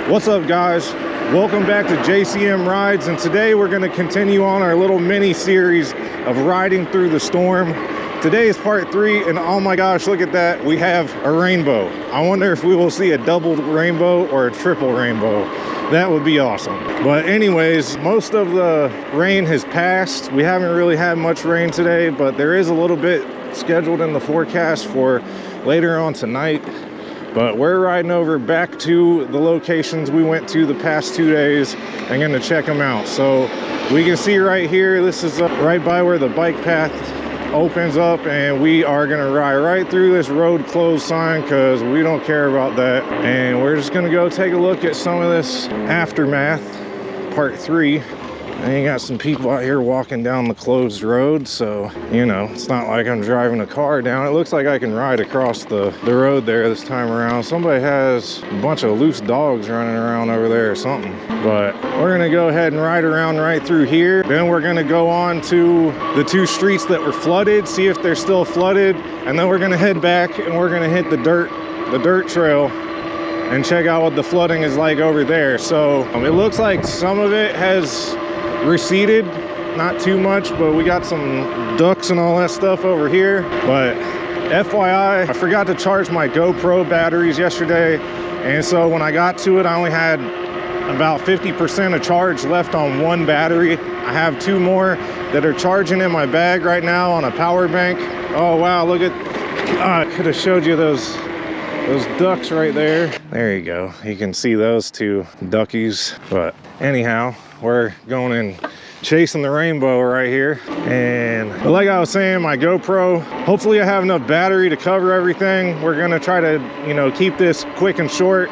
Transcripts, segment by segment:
What's up, guys? Welcome back to JCM Rides, and today we're going to continue on our little mini series of riding through the storm. Today is part 3, and oh my gosh, look at that. We have a rainbow. I wonder if we will see a double rainbow or a triple rainbow. That would be awesome. But anyways, most of the rain has passed. We haven't really had much rain today, but there is a little bit scheduled in the forecast for later on tonight. But we're riding over back to the locations we went to the past 2 days and going to check them out. So we can see right here, this is right by where the bike path opens up, and we are going to ride right through this road closed sign because we don't care about that. And we're just going to go take a look at some of this aftermath, part 3. And you got some people out here walking down the closed road, so you know, it's not like I'm driving a car down. It looks like I can ride across the road there this time around. Somebody has a bunch of loose dogs running around over there or something. But we're gonna go ahead and ride around right through here. Then we're gonna go on to the 2 streets that were flooded, see if they're still flooded, and then we're gonna head back and we're gonna hit the dirt trail and check out what the flooding is like over there. So it looks like some of it has receded, not too much, but we got some ducks and all that stuff over here. But FYI, I forgot to charge my GoPro batteries yesterday, and so when I got to it, I only had about 50% of charge left on 1 battery. I have 2 more that are charging in my bag right now on a power bank. Oh wow, look at, I could have showed you those ducks right there. There you go, you can see those 2 duckies. But anyhow, we're going and chasing the rainbow right here. And like I was saying, my GoPro, hopefully I have enough battery to cover everything. We're gonna try to, you know, keep this quick and short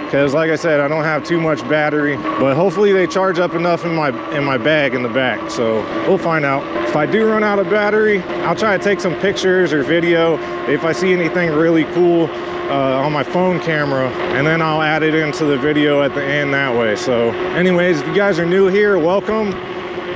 because like I said, I don't have too much battery, but hopefully they charge up enough in my bag in the back. So we'll find out. If I do run out of battery, I'll try to take some pictures or video if I see anything really cool on my phone camera, and then I'll add it into the video at the end that way. So anyways, if you guys are new here, welcome.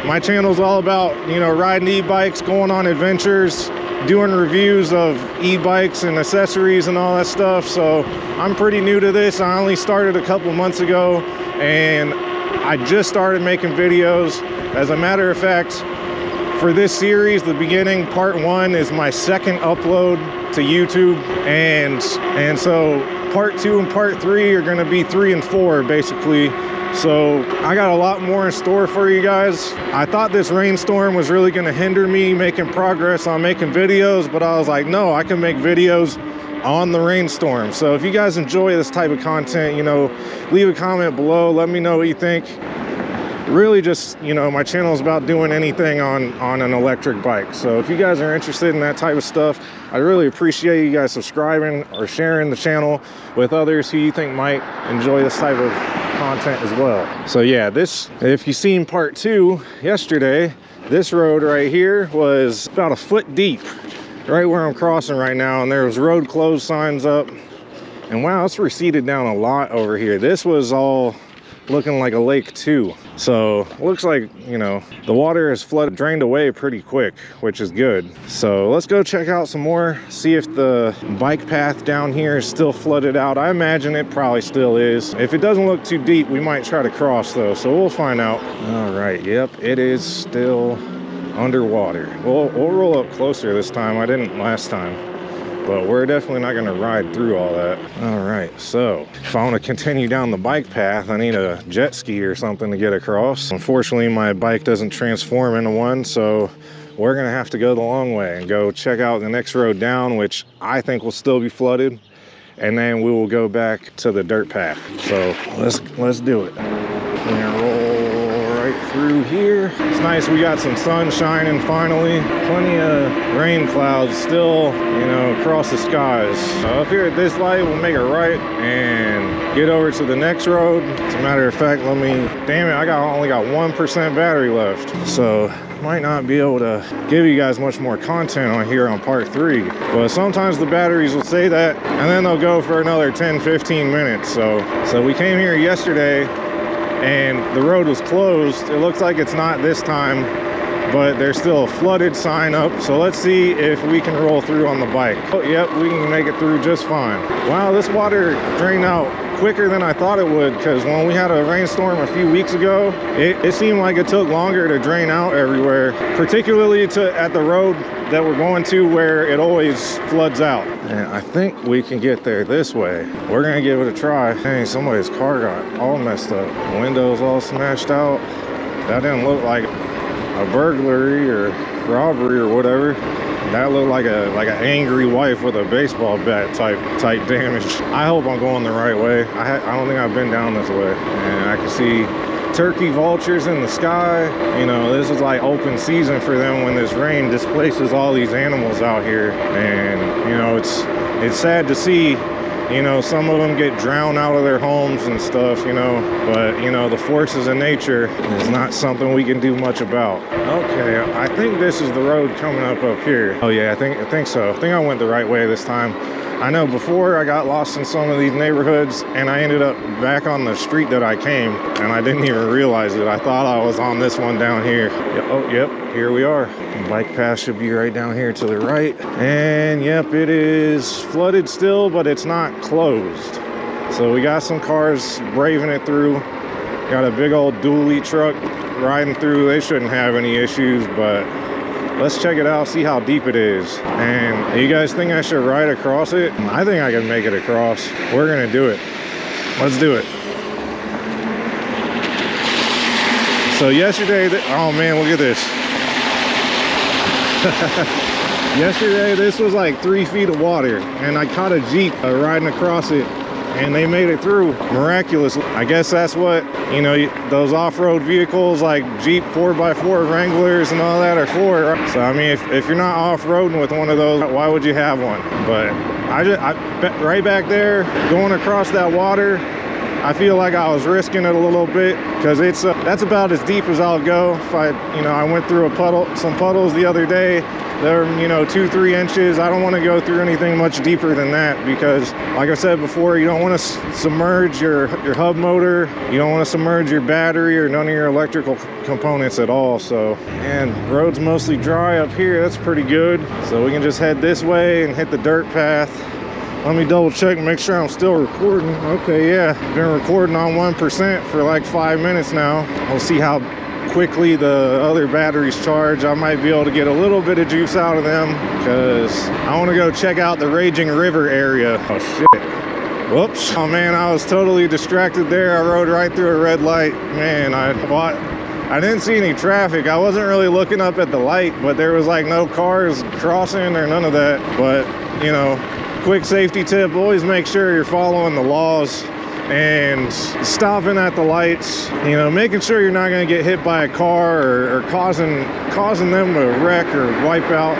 My channel is all about, you know, riding e-bikes, going on adventures, doing reviews of e-bikes and accessories and all that stuff. So I'm pretty new to this. I only started a couple months ago, and I just started making videos. As a matter of fact, for this series, the beginning, part 1 is my 2nd upload to YouTube, and so part 2 and part 3 are going to be 3 and 4 basically. So I got a lot more in store for you guys. I thought this rainstorm was really going to hinder me making progress on making videos, but I was like, no, I can make videos on the rainstorm. So if you guys enjoy this type of content, you know, leave a comment below, let me know what you think. Really just, you know, my channel is about doing anything on an electric bike. So if you guys are interested in that type of stuff, I really appreciate you guys subscribing or sharing the channel with others who you think might enjoy this type of content as well. So yeah, this, if you seen part 2 yesterday, this road right here was about 1 foot deep right where I'm crossing right now, and there was road closed signs up, and wow, it's receded down a lot over here. This was all looking like a lake too. So looks like, you know, the water has drained away pretty quick, which is good. So let's go check out some more, see if the bike path down here is still flooded out. I imagine it probably still is. If it doesn't look too deep, we might try to cross though, so we'll find out. All right, yep, it is still underwater. We'll roll up closer this time. I didn't last time, but we're definitely not going to ride through all that. All right, so if I want to continue down the bike path, I need a jet ski or something to get across. Unfortunately, my bike doesn't transform into one, so we're going to have to go the long way and go check out the next road down, which I think will still be flooded, and then we will go back to the dirt path. So let's do it. We're gonna roll right through here. It's nice, we got some sun shining finally. Plenty of rain clouds still, you know, across the skies. Up here at this light, we'll make a right and get over to the next road. As a matter of fact, damn it, I only got 1% battery left. So might not be able to give you guys much more content on here on part 3, but sometimes the batteries will say that and then they'll go for another 10-15 minutes. So we came here yesterday and the road was closed. It looks like it's not this time, but there's still a flooded sign up. So let's see if we can roll through on the bike. Oh, yep, we can make it through just fine. Wow, this water drained out quicker than I thought it would, because when we had a rainstorm a few weeks ago, it seemed like it took longer to drain out everywhere, particularly at the road that we're going to where it always floods out. And I think we can get there this way. We're gonna give it a try. Dang, somebody's car got all messed up. Windows all smashed out. That didn't look like a burglary or robbery or whatever. That looked like an angry wife with a baseball bat type damage. I hope I'm going the right way. I don't think I've been down this way. And I can see turkey vultures in the sky. You know, this is like open season for them when this rain displaces all these animals out here. And you know, it's sad to see, you know, some of them get drowned out of their homes and stuff, you know, but you know, the forces of nature is not something we can do much about. Okay, I think this is the road coming up here. Oh yeah, I think so. I think I went the right way this time. I know before I got lost in some of these neighborhoods and I ended up back on the street that I came, and I didn't even realize it. I thought I was on this one down here. Oh, yep, here we are. Bike path should be right down here to the right. And yep, it is flooded still, but it's not closed. So we got some cars braving it through. Got a big old dually truck riding through. They shouldn't have any issues, but let's check it out, see how deep it is. And you guys think I should ride across it? I think I can make it across. We're gonna do it. Let's do it. So yesterday, oh man, look at this. Yesterday, this was like 3 feet of water, and I caught a Jeep riding across it, and they made it through miraculously. I guess that's what, you know, those off-road vehicles like Jeep 4x4 Wranglers and all that are for. So I mean, if you're not off-roading with one of those, why would you have one? But right back there, going across that water, I feel like I was risking it a little bit, because that's about as deep as I'll go. If I went through some puddles the other day. They're, 2-3 inches. I don't want to go through anything much deeper than that, because like I said before, you don't want to submerge your hub motor. You don't want to submerge your battery or none of your electrical components at all. So, and road's mostly dry up here. That's pretty good. So we can just head this way and hit the dirt path. Let me double check and make sure I'm still recording. Okay, yeah, been recording on 1% for like 5 minutes now. We'll see how quickly the other batteries charge. I might be able to get a little bit of juice out of them, because I want to go check out the Raging River area. Oh shit, whoops. Oh man, I was totally distracted there. I rode right through a red light. Man, I didn't see any traffic. I wasn't really looking up at the light, but there was like no cars crossing or none of that. But quick safety tip, always make sure you're following the laws and stopping at the lights, making sure you're not going to get hit by a car or causing them to wreck or wipe out.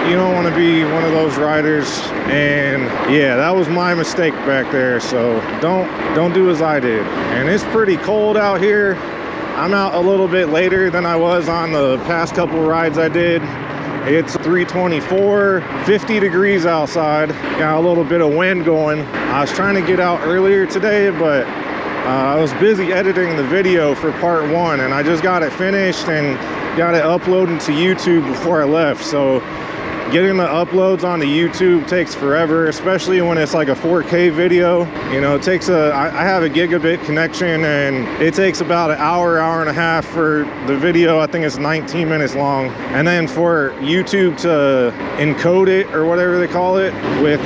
You don't want to be one of those riders. And yeah, that was my mistake back there. So don't do as I did. And it's pretty cold out here. I'm out a little bit later than I was on the past couple rides I did. It's 3:24, 50 degrees outside. Got a little bit of wind going. I was trying to get out earlier today, but I was busy editing the video for part 1, and I just got it finished and got it uploaded to YouTube before I left. So getting the uploads onto YouTube takes forever, especially when it's like a 4K video. It takes I have a gigabit connection, and it takes about an hour and a half for the video. I think it's 19 minutes long. And then for YouTube to encode it, or whatever they call it, with,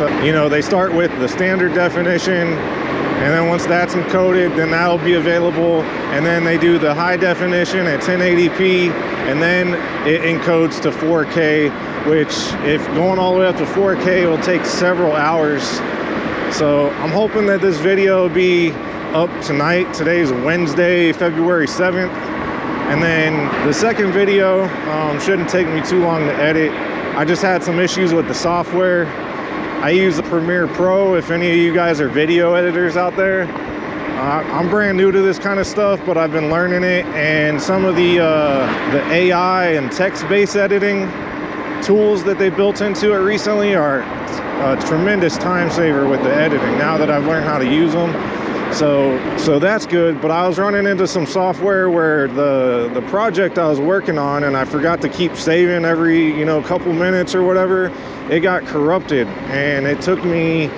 they start with the standard definition, and then once that's encoded, then that'll be available. And then they do the high definition at 1080p, and then it encodes to 4K, which, if going all the way up to 4K, will take several hours. So I'm hoping that this video will be up tonight. Today's Wednesday, February 7th. And then the second video shouldn't take me too long to edit. I just had some issues with the software. I use the Premiere Pro, if any of you guys are video editors out there. I'm brand new to this kind of stuff, but I've been learning it. And some of the AI and text-based editing tools that they built into it recently are a tremendous time saver with the editing, now that I've learned how to use them. So that's good. But I was running into some software where the project I was working on, and I forgot to keep saving every couple minutes or whatever, it got corrupted, and it took me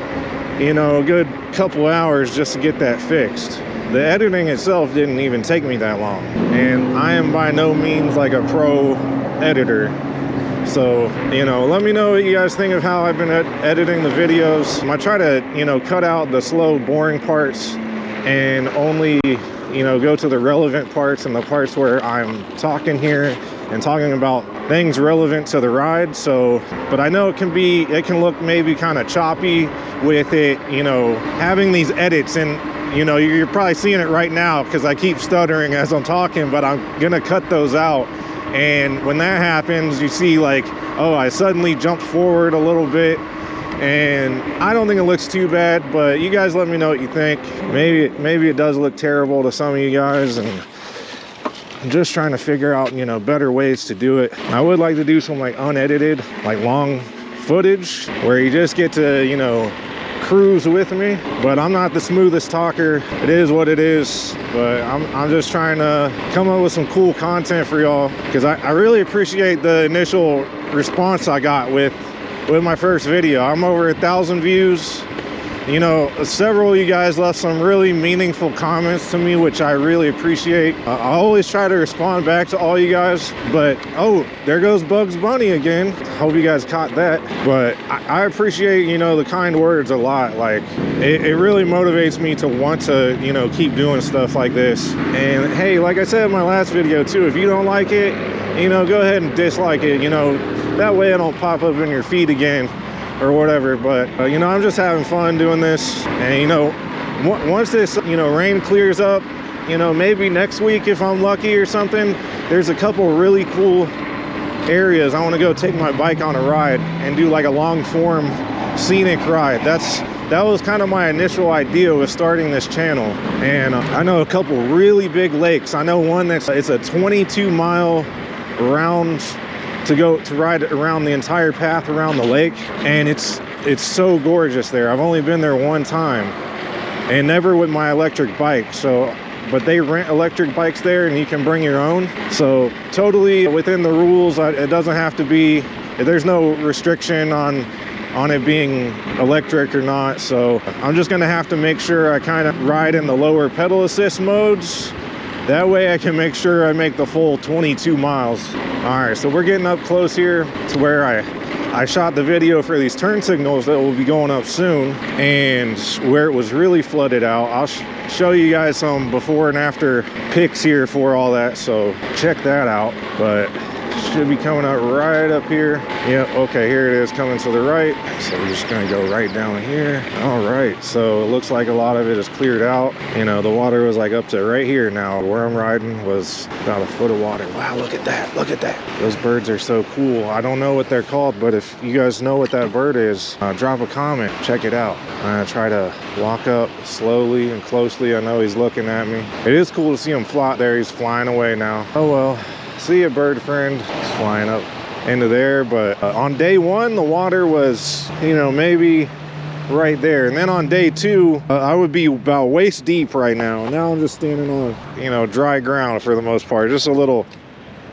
you know, a good couple hours just to get that fixed. The editing itself didn't even take me that long, and I am by no means like a pro editor. So, you know, let me know what you guys think of how I've been editing the videos. I try to, you know, cut out the slow, boring parts and only, you know, go to the relevant parts and the parts where I'm talking here and talking about things relevant to the ride. So, but I know it can look maybe kind of choppy with it, you know, having these edits, and you know, you're probably seeing it right now because I keep stuttering as I'm talking, but I'm gonna cut those out. And when that happens, you see like, oh, I suddenly jumped forward a little bit, and I don't think it looks too bad, but you guys let me know what you think. Maybe it does look terrible to some of you guys, and I'm just trying to figure out, you know, better ways to do it. I would like to do some like unedited, like long footage where you just get to, you know, cruise with me, but I'm not the smoothest talker. It is what it is, but I'm just trying to come up with some cool content for y'all, because I really appreciate the initial response I got with my first video. I'm over 1,000 views. You know, several of you guys left some really meaningful comments to me, which I really appreciate. I always try to respond back to all you guys, but oh, there goes Bugs Bunny again. Hope you guys caught that. But I appreciate, you know, the kind words a lot. Like, it really motivates me to want to, you know, keep doing stuff like this. And hey, like I said in my last video too, if you don't like it, you know, go ahead and dislike it. You know, that way it don't pop up in your feed again or whatever. But you know, I'm just having fun doing this. And you know, once this, you know, rain clears up, you know, maybe next week if I'm lucky or something, there's a couple really cool areas I want to go take my bike on a ride and do like a long form scenic ride. That was kind of my initial idea with starting this channel. And I know a couple really big lakes. I know one it's a 22-mile round to ride around the entire path around the lake, and it's so gorgeous there. I've only been there one time, and never with my electric bike. So, but they rent electric bikes there, and you can bring your own. So totally within the rules. It doesn't have to be. There's no restriction on it being electric or not. So I'm just gonna have to make sure I kind of ride in the lower pedal assist modes. That way I can make sure I make the full 22 miles. All right, so we're getting up close here to where I shot the video for these turn signals that will be going up soon, and where it was really flooded out. I'll show you guys some before and after pics here for all that, so check that out. But should be coming up right up here. Yeah, okay, here it is coming to the right. So we're just gonna go right down here. All right, so it looks like a lot of it is cleared out. You know, the water was like up to right here now. Where I'm riding was about a foot of water. Wow, look at that, look at that. Those birds are so cool. I don't know what they're called, but if you guys know what that bird is, drop a comment, check it out. I'm gonna try to walk up slowly and closely. I know he's looking at me. It is cool to see him flop there. He's flying away now. Oh well. See ya, bird friend. He's flying up into there. But on day one, the water was, you know, maybe right there. And then on day two, I would be about waist deep right now. And now I'm just standing on, you know, dry ground for the most part. Just a little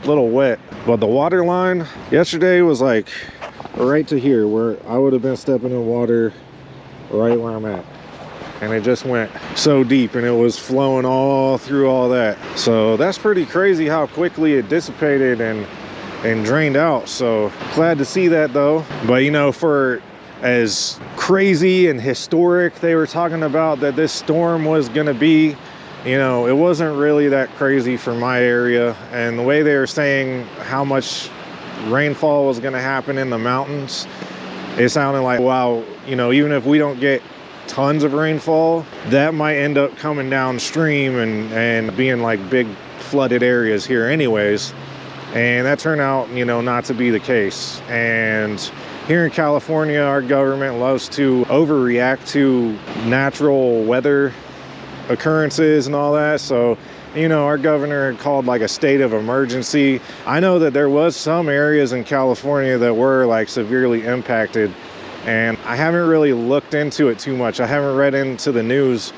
wet. But the water line yesterday was like right to here, where I would have been stepping in water right where I'm at. And it just went so deep, and it was flowing all through all that. So that's pretty crazy how quickly it dissipated and drained out. So glad to see that though. But you know, for as crazy and historic they were talking about that this storm was gonna be, you know, it wasn't really that crazy for my area. And the way they were saying how much rainfall was gonna happen in the mountains, it sounded like, wow, you know, even if we don't get tons of rainfall, that might end up coming downstream and being like big flooded areas here anyways. And that turned out, you know, not to be the case. And here in California, our government loves to overreact to natural weather occurrences and all that. So, you know, our governor had called like a state of emergency. I know that there was some areas in California that were like severely impacted, and I haven't really looked into it too much. I haven't read into the news.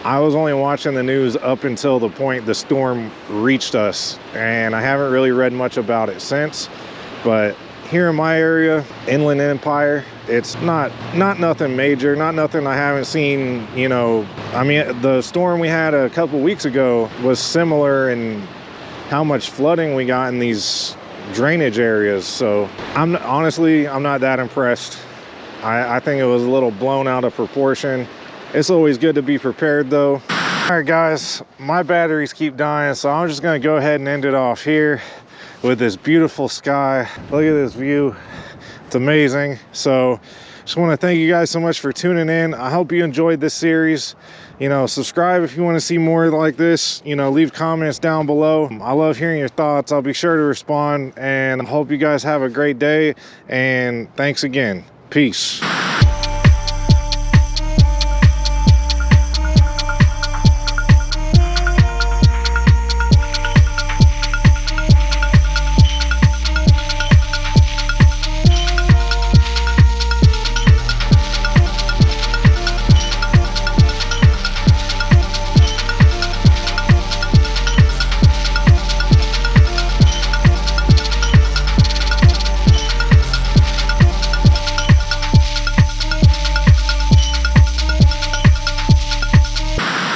I was only watching the news up until the point the storm reached us, and I haven't really read much about it since. But here in my area, Inland Empire, it's not nothing major, not nothing I haven't seen, you know. I mean, the storm we had a couple weeks ago was similar in how much flooding we got in these drainage areas. So honestly, I'm not that impressed. I think it was a little blown out of proportion. It's always good to be prepared though. All right guys, my batteries keep dying, so I'm just gonna go ahead and end it off here with this beautiful sky. Look at this view, it's amazing. So just want to thank you guys so much for tuning in. I hope you enjoyed this series. You know, subscribe if you want to see more like this. You know, leave comments down below. I love hearing your thoughts. I'll be sure to respond, and I hope you guys have a great day, and thanks again. Peace.